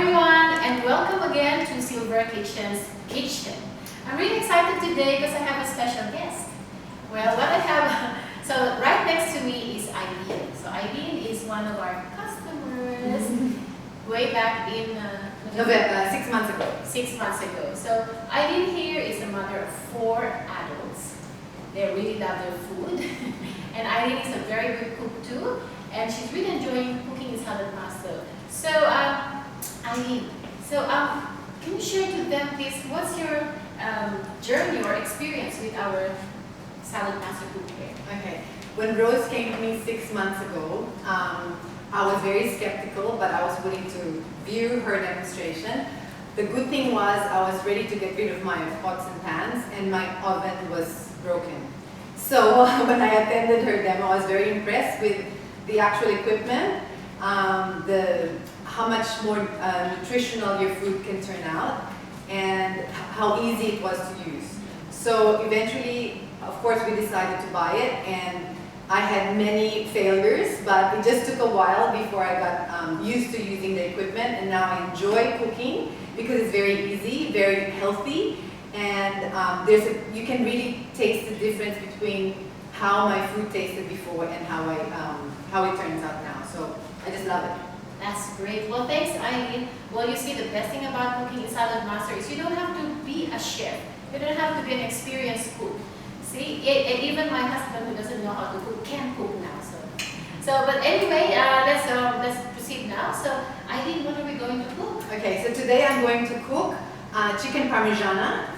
everyone, and welcome again to Silver Kitchen's Kitchen. I'm really excited today because I have a special guest. Well, what I have, so right next to me is Eileen. So Eileen is one of our customers way back in November, 6 months ago. 6 months ago. So Eileen here is a mother of 4 adults. They really love their food. And Eileen is a very good cook too. And she's really enjoying cooking in Saladmaster. So, Eileen, can you share to them, please, what's your journey or experience with our Saladmaster cookware? Okay. When Rose came to me 6 months ago, I was very skeptical, but I was willing to view her demonstration. The good thing was I was ready to get rid of my pots and pans, and my oven was broken. So when I attended her demo, I was very impressed with the actual equipment, how much more nutritional your food can turn out, and how easy it was to use. So eventually, of course, we decided to buy it, and I had many failures, but it just took a while before I got used to using the equipment, and now I enjoy cooking because it's very easy, very healthy, and you can really taste the difference between how my food tasted before and how it turns out now. So I just love it. That's great. Well, thanks, Eileen. Well, you see, the best thing about cooking in Saladmaster is you don't have to be a chef. You don't have to be an experienced cook. See, even my husband, who doesn't know how to cook, can cook now. But anyway, let's proceed now. So, Eileen, what are we going to cook? Okay, so today I'm going to cook chicken Parmigiana.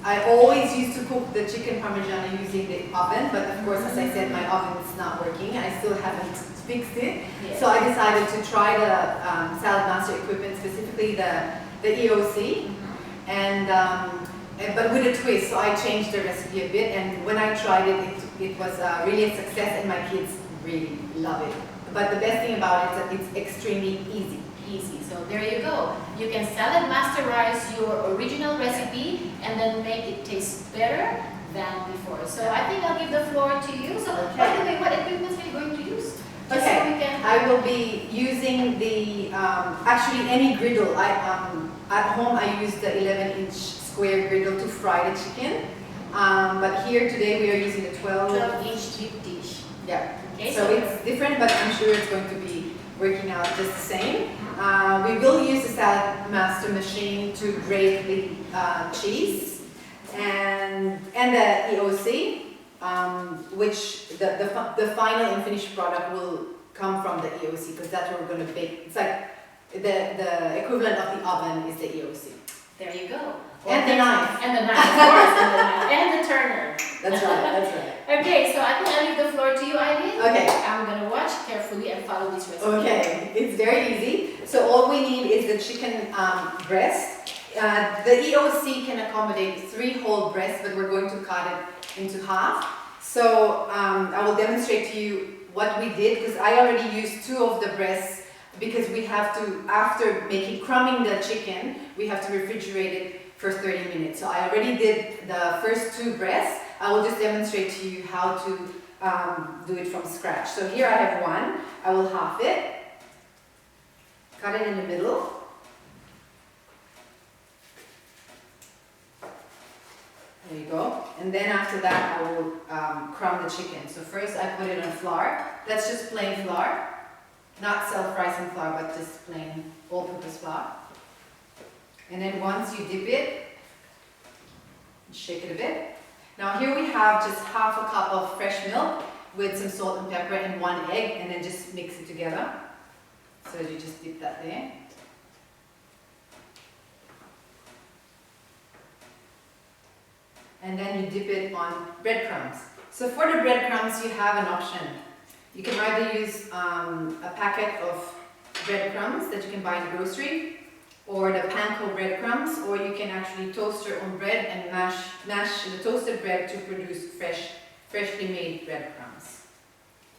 I always used to cook the chicken Parmigiana using the oven, but of course, as I said, my oven is not working. I still haven't fixed it. Yes. So I decided to try the Saladmaster equipment, specifically the EOC, but with a twist. So I changed the recipe a bit, and when I tried it, it was really a success, and my kids really love it. But the best thing about it is that it's extremely easy. So there you go. You can Saladmasterize your original recipe and then make it taste better than before. So I think I'll give the floor to you. So by the way, what equipment are you going to use? Okay, so I will be using the, actually any griddle. At home I use the 11-inch square griddle to fry the chicken. But here today we are using the 12-inch deep dish. Yeah, okay, so it's different, but I'm sure it's going to be working out just the same. We will use the Saladmaster machine to grate the cheese and the EOC, which the final and finished product will come from the EOC, because that's what we're going to bake. It's like the equivalent of the oven is the EOC. There you go. And the knife. And the knife, of course, and the knife. And the turner. That's right. Okay, so I think I'll leave the floor to you, Eileen. Okay. I'm going to watch carefully and follow this recipe. Okay, it's very easy. So all we need is the chicken breast. The EOC can accommodate 3 whole breasts, but we're going to cut it into half. So I will demonstrate to you what we did, because I already used 2 of the breasts, because we have to, after crumbing the chicken, we have to refrigerate it for 30 minutes. So I already did the first 2 breasts. I will just demonstrate to you how to do it from scratch. So here I have 1. I will half it, cut it in the middle. There you go. And then after that, I will crumb the chicken. So first I put it on flour. That's just plain flour. Not self-rising flour, but just plain all-purpose flour. And then once you dip it, shake it a bit. Now here we have just half a cup of fresh milk with some salt and pepper and 1 egg, and then just mix it together. So you just dip that there. And then you dip it on breadcrumbs. So for the breadcrumbs, you have an option. You can either use a packet of breadcrumbs that you can buy in the grocery, or the panko breadcrumbs, or you can actually toast your own bread and mash the toasted bread to produce freshly made breadcrumbs.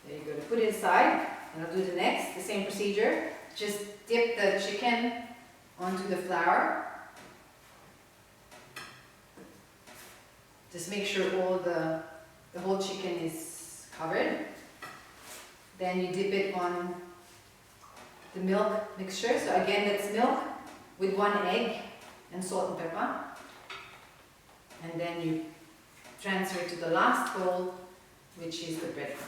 There you go. To put it aside, and I'll do the same procedure. Just dip the chicken onto the flour. Just make sure all the whole chicken is covered. Then you dip it on the milk mixture. So again, that's milk with 1 egg and salt and pepper. And then you transfer to the last bowl, which is the breadcrumbs.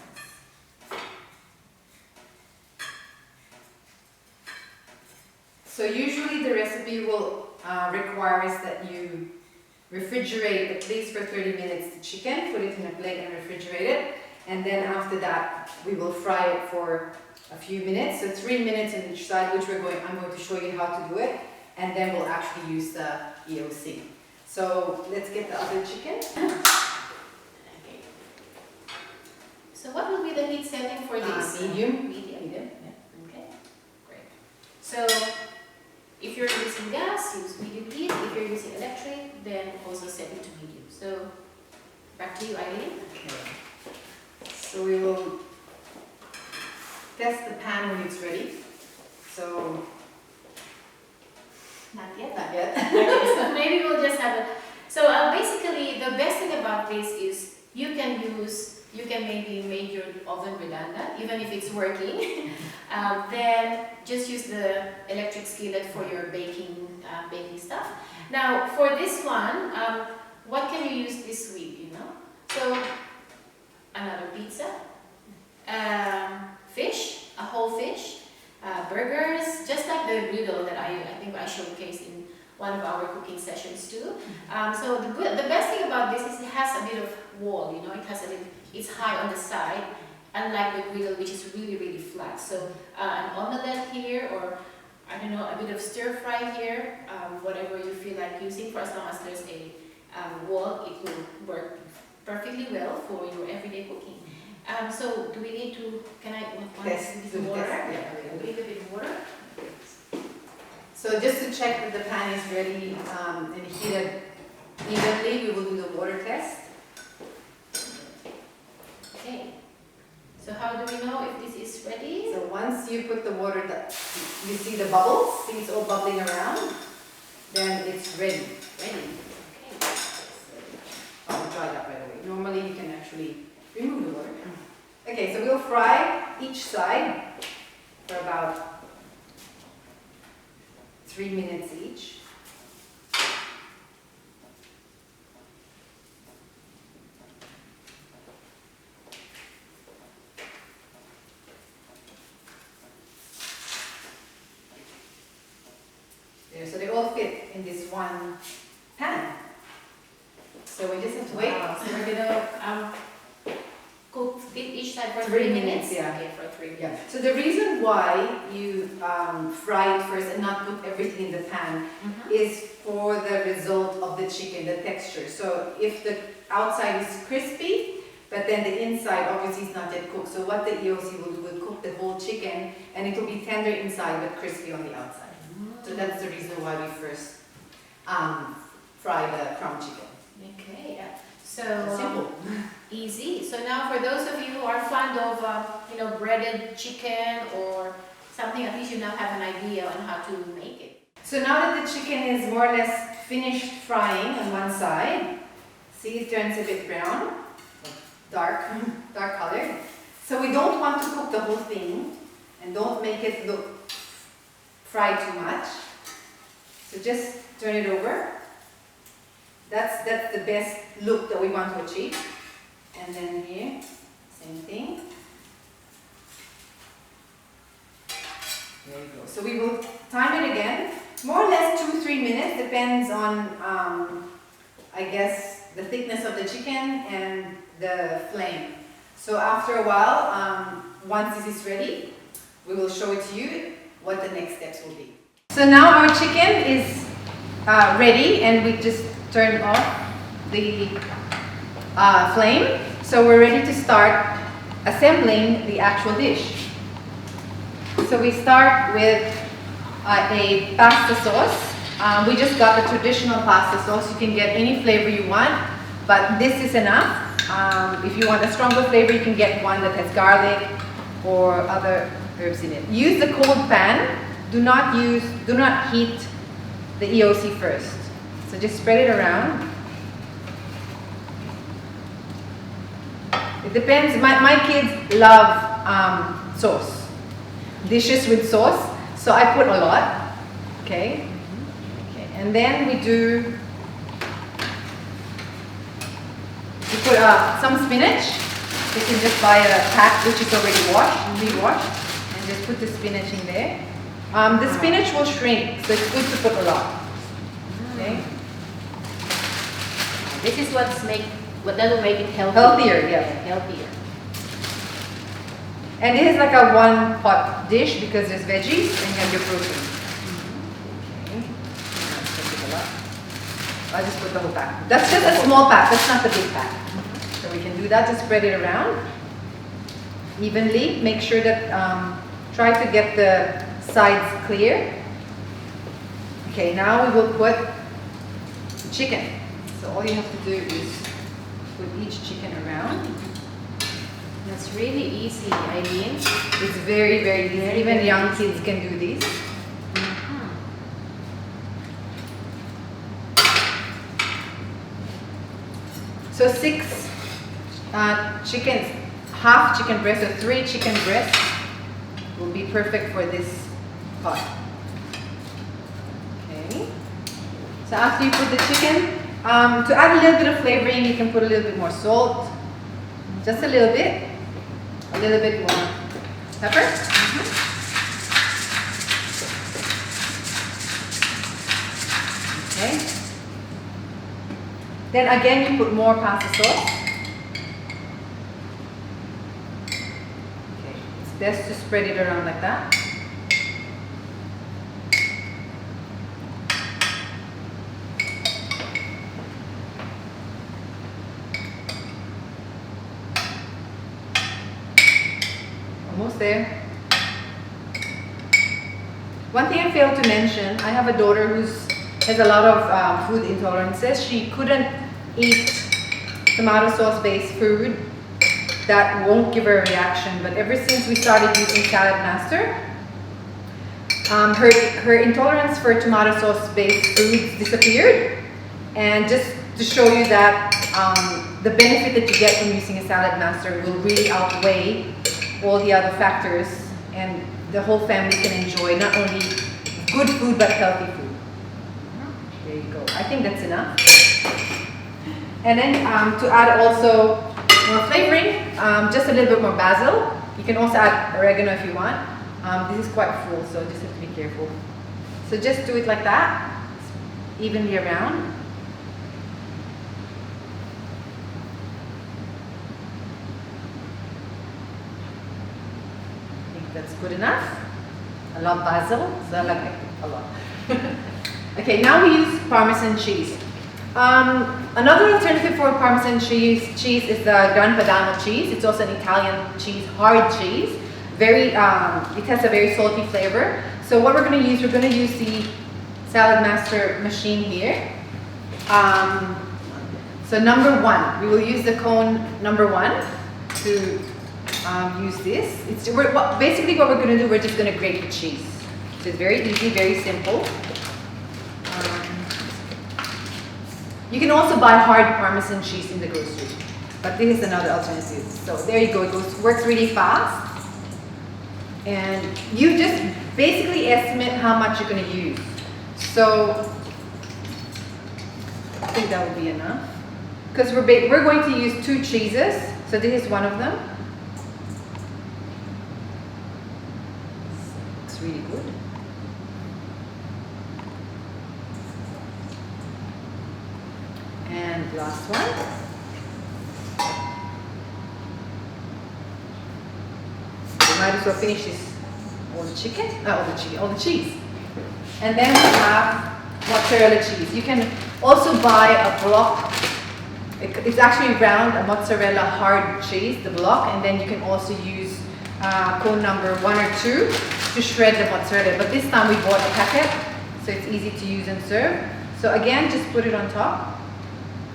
So usually the recipe will requires that you refrigerate at least for 30 minutes the chicken, put it in a plate and refrigerate it. And then after that, we will fry it for a few minutes. So 3 minutes on each side, which I'm going to show you how to do it. And then we'll actually use the EOC. So let's get the other chicken. Okay. So what will be the heat setting for this? Medium. Medium? Yeah. Okay, great. So if you're using gas, use medium heat. If you're using electric, then also set it to medium. So back to you, Eileen. Okay. So we will test the pan when it's ready. So Not yet. not yet. Okay, so maybe we'll just have a. So basically, the best thing about this is you can maybe make your oven redundant, even if it's working. Then just use the electric skillet for your baking stuff. Now, for this one, what can you use this week? You know, so another pizza, fish, a whole fish. Burgers, just like the griddle that I think I showcased in one of our cooking sessions too. So the best thing about this is it has a bit of wall, you know, it's high on the side, unlike the griddle, which is really flat. So an omelette here, or I don't know, a bit of stir fry here, whatever you feel like using, for as long as there's a wall, it will work perfectly well for your everyday cooking. So do we need to, can I Test some water? Yeah, A little bit of water. so just to check that the pan is ready and heated evenly, we will do the water test. Okay. So how do we know if this is ready? So once you put the water, you see the bubbles, see it's all bubbling around, then it's ready. Ready. Okay. I'll dry that right away. Normally you can actually remove the water. Okay, so we'll fry each side for about 3 minutes each. There, so they all fit in this one pan. So we just have to wait. Wow. So we're gonna cook each side for 3 3 minutes, minutes. yeah. Okay, for 3 minutes. Yeah. So the reason why you fry it first and not put everything in the pan is for the result of the chicken, the texture. So if the outside is crispy, but then the inside obviously is not yet cooked. So what the EOC will do will cook the whole chicken, and it will be tender inside but crispy on the outside. So that's the reason why we first fry the crumb chicken. Okay, yeah. So Simple. easy. So now for those of you who are fond of breaded chicken or something, at least you now have an idea on how to make it. So now that the chicken is more or less finished frying on one side, see it turns a bit brown, dark color. So we don't want to cook the whole thing and don't make it look fried too much. So just turn it over. That's the best look that we want to achieve. And then here, same thing. There you go. So we will time it again, more or less 2-3 minutes, depends on, I guess, the thickness of the chicken and the flame. So after a while, once this is ready, we will show it to you what the next steps will be. So now our chicken is ready, and we just turned off the flame. So we're ready to start assembling the actual dish. So we start with a pasta sauce. We just got the traditional pasta sauce. You can get any flavor you want, but this is enough. If you want a stronger flavor, you can get one that has garlic or other herbs in it. Use the cold pan. Do not heat the EOC first. So just spread it around. It depends. My kids love sauce. Dishes with sauce. So I put a lot, okay? Okay, and then we put some spinach. You can just buy a pack which is already pre-washed, and just put the spinach in there. The spinach will shrink, so it's good to put a lot. Okay. This is what will make it healthier. Healthier, yeah. Healthier. And it is like a one pot dish because there's veggies and you have your protein. Okay. I'll just put the whole pack. That's just a small pack, that's not the big pack. So we can do that, just spread it around evenly. Make sure that, try to get the sides clear. Okay, now we will put chicken. So all you have to do is put each chicken around. That's really easy, Eileen. It's very, very easy. Even young kids can do these. So 6 chickens, half chicken breast or 3 chicken breasts will be perfect for this pot. Okay. So after you put the chicken, to add a little bit of flavoring, you can put a little bit more salt, just a little bit more pepper. Okay. Then again, you put more pasta sauce. Okay, it's best to spread it around like that. Almost there. One thing I failed to mention, I have a daughter who has a lot of food intolerances. She couldn't eat tomato sauce based food. That won't give her a reaction, but ever since we started using Saladmaster, her intolerance for tomato sauce based foods disappeared. And just to show you that the benefit that you get from using a Saladmaster will really outweigh all the other factors, and the whole family can enjoy not only good food but healthy food. There you go. I think that's enough. And then to add also more flavoring, just a little bit more basil. You can also add oregano if you want. This is quite full, so just have to be careful. So just do it like that, evenly around. That's good enough. I love basil, so I like it a lot. Okay, now we use Parmesan cheese. Another alternative for Parmesan cheese is the Gran Padano cheese. It's also an Italian cheese, hard cheese. It has a very salty flavor. So what we're going to use the Saladmaster machine here. So number 1, we will use the cone number 1 to use this. Basically what we're going to do, we're just going to grate the cheese. So it's very easy, very simple. You can also buy hard Parmesan cheese in the grocery, but this is another alternative. So there you go, works really fast. And you just basically estimate how much you're going to use. So I think that would be enough. Because we're going to use 2 cheeses, so this is one of them. Looks really good. And last one. We might as well finish this. All the cheese. And then we have mozzarella cheese. You can also buy a block. It's actually round, a mozzarella hard cheese, the block, and then you can also use cone number 1 or 2 to shred the mozzarella. But this time we bought a packet, so it's easy to use and serve. So again, just put it on top.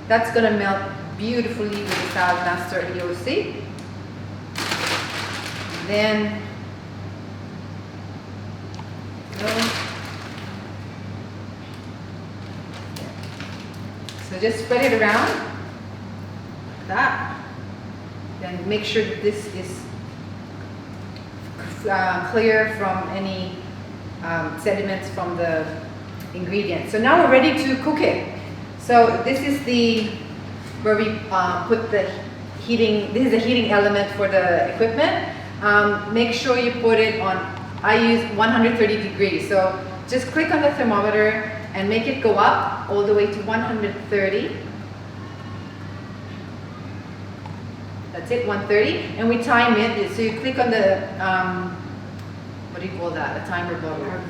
That's going to melt beautifully with the Saladmaster EOC. Then, so just spread it around like that. Then make sure that this is clear from any sediments from the ingredients. So now we're ready to cook it. So this is where we put the heating. This is the heating element for the equipment. Make sure you put it on, I use 130 degrees. So just click on the thermometer and make it go up all the way to 130. That's it, 130. And we time it. So you click on the, what do you call that? A timer button.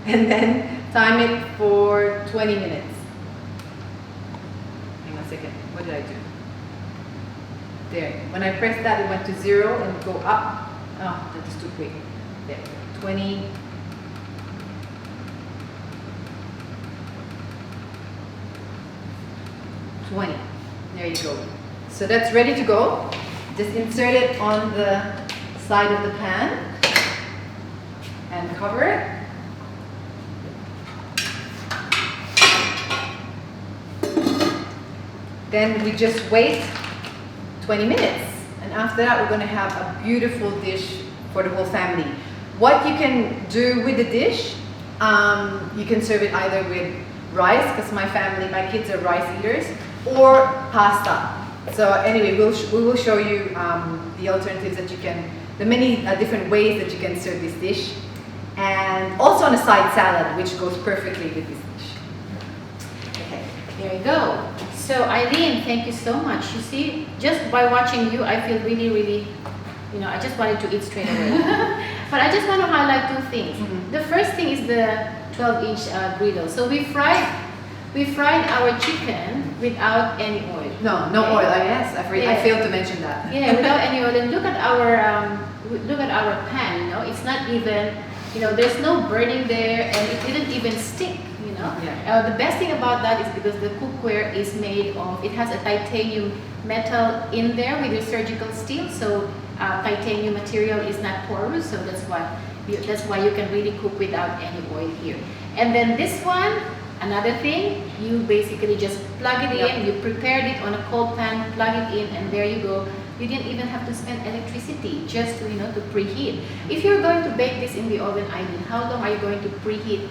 And then time it for 20 minutes. Hang on a second. What did I do? There. When I pressed that, it went to 0 and go up. Oh, that is too quick. There. 20. 20. There you go. So that's ready to go. Just insert it on the side of the pan and cover it. Then we just wait 20 minutes. And after that, we're going to have a beautiful dish for the whole family. What you can do with the dish, you can serve it either with rice, because my kids are rice eaters, or pasta. So anyway, we will show you the alternatives that you can, the many different ways that you can serve this dish. And also on a side salad, which goes perfectly with this dish. Okay, there you go. So Eileen, thank you so much. You see, just by watching you, I feel really, really, I just wanted to eat straight away. But I just want to highlight two things. Mm-hmm. The first thing is the 12-inch griddle. So we fried our chicken without any oil. No oil. Yes, I failed to mention that. Yeah, without any oil. And look at our pan. It's not even, there's no burning there, and it didn't even stick. Yeah. The best thing about that is because the cookware is made of, it has a titanium metal in there with your surgical steel, so titanium material is not porous, so that's why you can really cook without any oil here. And then this one, another thing, you basically just plug it in, you prepared it on a cold pan, plug it in, and there you go. You didn't even have to spend electricity just to, to preheat. If you're going to bake this in the oven, Eileen, how long are you going to preheat?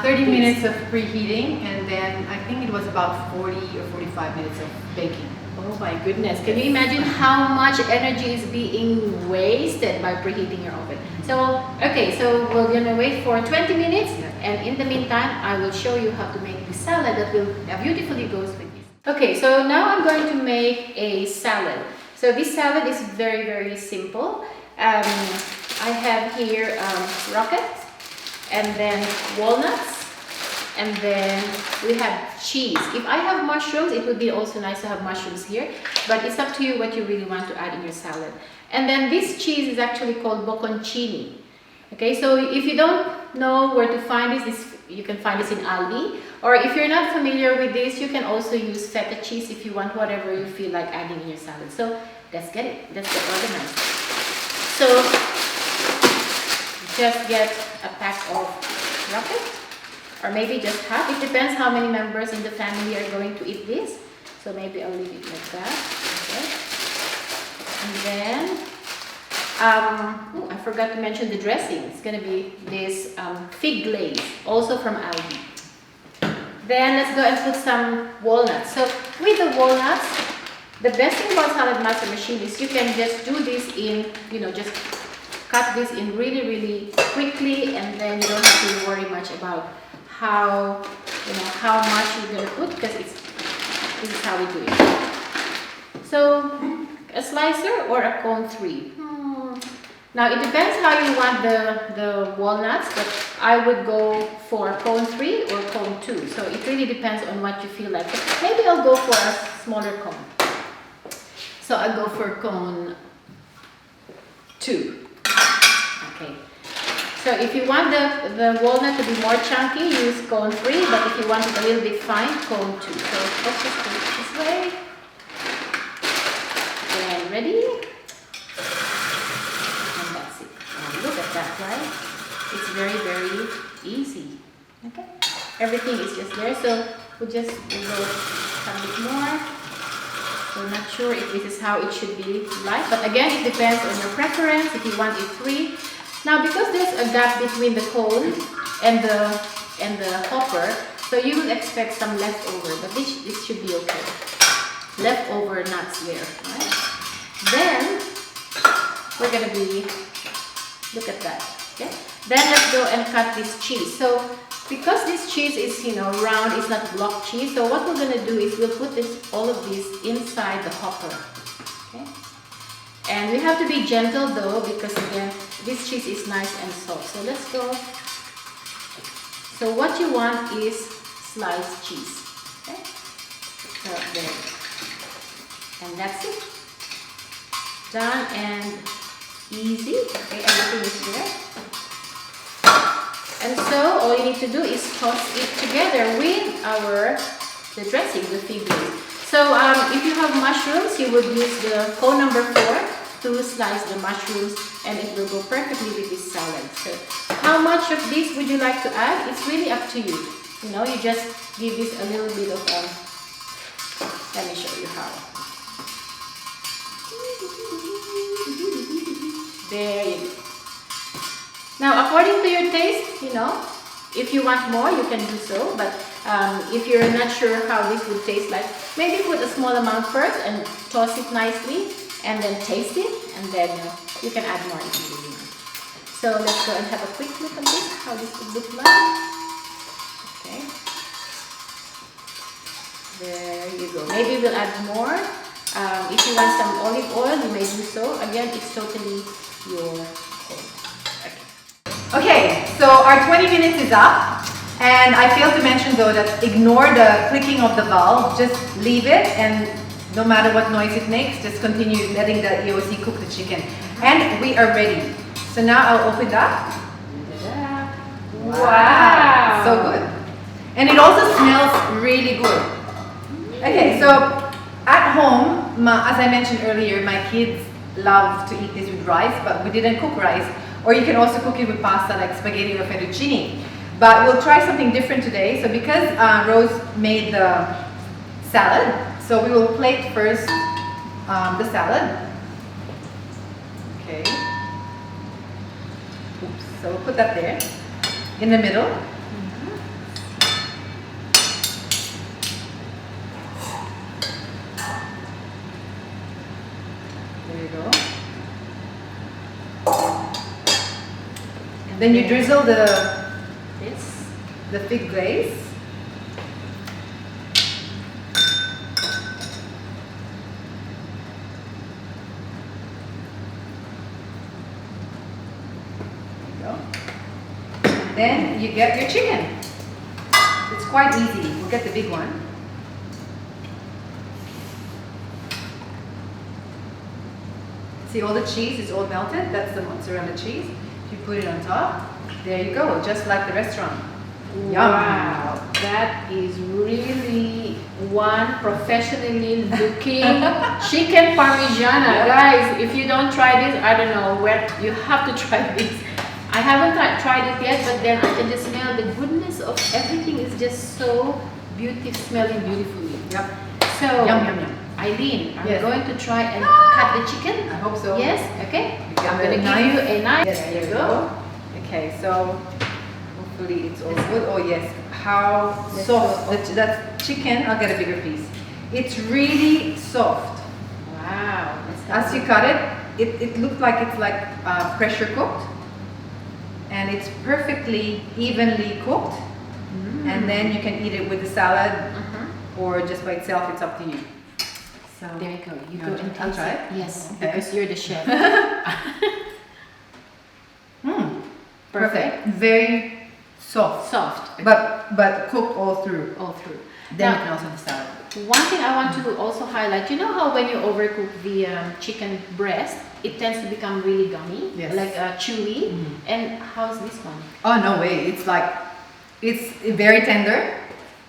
30 minutes of preheating, and then I think it was about 40 or 45 minutes of baking. Oh my goodness, can you imagine how much energy is being wasted by preheating your oven? So, okay, so we're gonna wait for 20 minutes, and in the meantime, I will show you how to make the salad that will beautifully goes with this. Okay, so now I'm going to make a salad. So this salad is very, very simple. I have here rockets, and then walnuts, and then we have cheese. If I have mushrooms, it would be also nice to have mushrooms here, but it's up to you what you really want to add in your salad. And then this cheese is actually called bocconcini. Okay, so if you don't know where to find this, you can find this in Aldi, or if you're not familiar with this, you can also use feta cheese if you want whatever you feel like adding in your salad. So let's get organized. So just get a pack of rockets, or maybe just half. It depends how many members in the family are going to eat this. So maybe I'll leave it like that. Okay. And then, I forgot to mention the dressing. It's going to be this fig glaze, also from Aldi. Then let's go and put some walnuts. So with the walnuts, the best thing about Saladmaster machine is you can just do this in, just cut this in really, really quickly, and then you don't have to worry much about how much you're going to put, because this is how we do it. So a slicer or a cone 3. Now it depends how you want the walnuts, but I would go for cone 3 or cone 2. So it really depends on what you feel like. But maybe I'll go for a smaller cone. So I'll go for cone 2. Okay. So if you want the walnut to be more chunky, use cone 3, but if you want it a little bit fine, cone 2. So let's just do it this way. Then ready? And that's it. Now look at that, right? It's very, very easy. Okay? Everything is just there, so we'll go a bit more. So I'm not sure if this is how it should be like, but again, it depends on your preference. If you want it 3, Now, because there's a gap between the cone and the hopper, so you will expect some leftover, but this should be okay. Leftover nuts there, right? Then we're gonna be, look at that, okay? Then let's go and cut this cheese. So because this cheese is, you know, round, it's not block cheese, so what we're gonna do is we'll put all of this inside the hopper, okay? And we have to be gentle though, because again, this cheese is nice and soft. So let's go. So what you want is sliced cheese, okay? So there, and that's it. Done and easy. Okay, everything is there. And so all you need to do is toss it together with the dressing, the fig leaves. So if you have mushrooms, you would use the cone number 4 to slice the mushrooms, and it will go perfectly with this salad. So how much of this would you like to add? It's really up to you. You know, you just give this a little bit of let me show you how. There you go. Now, according to your taste, you know, if you want more, you can do so. But if you're not sure how this would taste like, maybe put a small amount first and toss it nicely, and then taste it, and then you can add more if you really want. So let's go and have a quick look at this, how this would look like. Okay. There you go. Maybe we'll add more. If you want some olive oil, you may do so. Again, it's totally your call. Okay, so our 20 minutes is up, and I failed to mention though that ignore the clicking of the valve, just leave it, and no matter what noise it makes, just continue letting the EOC cook the chicken. And we are ready. So now I'll open it up. Wow, so good. And it also smells really good. Okay, so at home, as I mentioned earlier, my kids love to eat this with rice, but we didn't cook rice. Or you can also cook it with pasta like spaghetti or fettuccine. But we'll try something different today. So because Rose made the salad, so we will plate first the salad. Okay. Oops. So we'll put that there in the middle. There you go. And then you drizzle the fig glaze. Then you get your chicken. It's quite easy. We'll get the big one. See, all the cheese is all melted. That's the mozzarella cheese. You put it on top. There you go, just like the restaurant. Wow, yum. That is really one professionally looking chicken Parmigiana. Guys, if you don't try this, I don't know where you have to try this. I haven't tried it yet, but then I can just smell the goodness of everything. Is just so smelling beautifully. Yep. So, yum, yum, yum. Eileen, are you going to try and cut the chicken? I hope so. Yes? Okay. I'm going to give you a knife. Yes, there you go. Okay, so hopefully it's all good. Oh yes, how soft. That chicken, I'll get a bigger piece. It's really soft. Wow. As you cut it looked like it's like pressure cooked. And it's perfectly evenly cooked. And then you can eat it with the salad or just by itself. It's up to you. So there you go. You go and I'll try it. Yes, okay. Because you're the chef. Perfect. Very soft. Soft. Okay. But cooked all through. All through. Then now, you can also have the salad. One thing I want to also highlight, you know how when you overcook the chicken breast, it tends to become really gummy, yes. like chewy. And how's this one? Oh no way! It's very tender,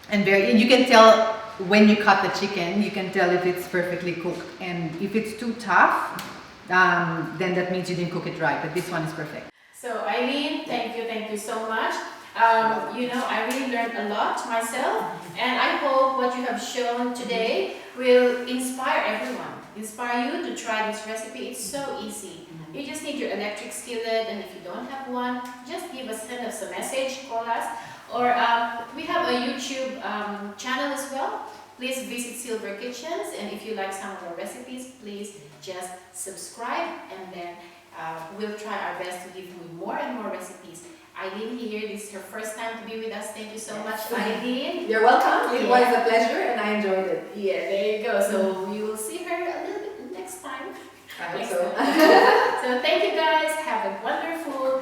and you can tell when you cut the chicken. You can tell if it's perfectly cooked, and if it's too tough, then that means you didn't cook it right. But this one is perfect. So Eileen, thank you so much. You know, I really learned a lot myself, and I hope what you have shown today will inspire everyone. inspire you to try this recipe. It's so easy. You just need your electric skillet, and if you don't have one, just send us a message, call us, or we have a YouTube channel as well. Please visit Silver Kitchens, and if you like some of our recipes, please just subscribe, and then we'll try our best to give you more and more recipes. Eileen here, this is her first time to be with us. Thank you so much, Eileen. You're welcome. It was a pleasure and I enjoyed it. Yeah, there you go. So we will see her a little bit next time. I hope so. So thank you guys. Have a wonderful